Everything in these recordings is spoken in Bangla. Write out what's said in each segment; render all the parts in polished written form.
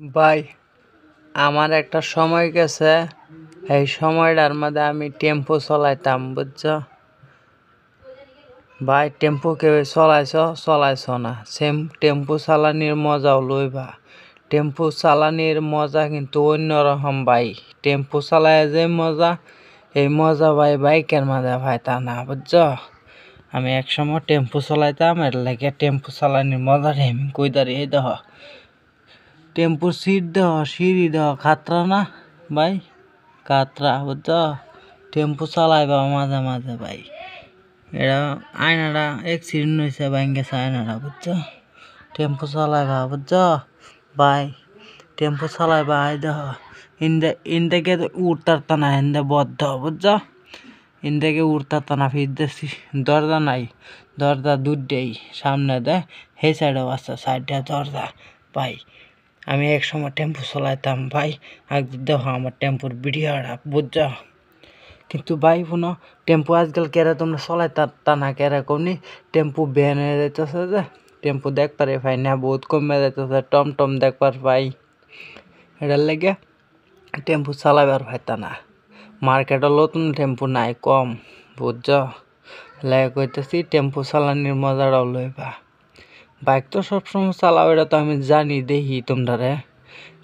ভাই আমার একটা সময় গেছে, এই সময়টার মধ্যে আমি টেম্পো চালাইতাম, বুঝছো ভাই? টেম্পো কেউ চলাইছ না, সেম টেম্পো চালানির মজাও লইবা। টেম্পো চালানির মজা কিন্তু অন্যরকম ভাই। টেম্পো চালায় যে মজা, এই মজা ভাই বাইকের মাঝে ভাই তা না, বুঝছো? আমি একসময় টেম্পো চালাইতাম, এর লাগে টেম্পো চালানির মজাটা আমি কই দাঁড়িয়ে দেখ। টেম্পুর সিট দেওয়া, সিঁড়ি দেওয়া, খাতরা না ভাই, খাতরা, বুঝছো? টেম্পু চালাইবা মাঝে মাঝে ভাই, এটা আয়নাটা অ্যাক্সিডেন্ট হয়েছে, ভাঙ্গেছে আয়নাটা, বুঝছো? টেম্পু চালাইবা, বুঝছো ভাই? টেম্পু চালাইবা, আই দেখ ইনদেকে উঠতারতা না, এন্দে বদ্ধ, বুঝছো? ইনদেকে উঠতারতা না, ফিরতেছি দরজা নাই, দরজা দুধেই সামনে দেয়, সেই সাইডেও আছে, সাইডে দরজা ভাই। আমি এক সময় টেম্পু চালাইতাম ভাই, আজ দেখো আমার টেম্পুর ভিডিওটা, বুঝছো? কিন্তু ভাই শুনো, টেম্পু আজকাল কেরা তোমরা চলাইতা না কেরা কমনি, টেম্পু ব্যান হয়ে যাইতেছে, যে টেম্পু দেখপারে ভাই না, বহুত কমে যাইতেছে, টমটম দেখবার ভাই। এটার লেগে টেম্পু চালাইবার ভাইতা না, মার্কেটে নতুন টেম্পু নাই, কম, বুঝছো? লেগে কইতেছি টেম্পু চালানির মজাটাও লইবা। বাইক তো সবসময় চালাও, এটা তো আমি জানি, দেখি তোমরা,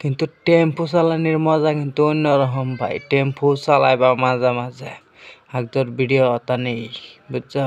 কিন্তু টেম্পু চালানির মজা কিন্তু অন্যরকম ভাই। টেম্পু চালাইবা মাঝে মাঝে, একজোর ভিডিও অতা নেই, বুঝছো?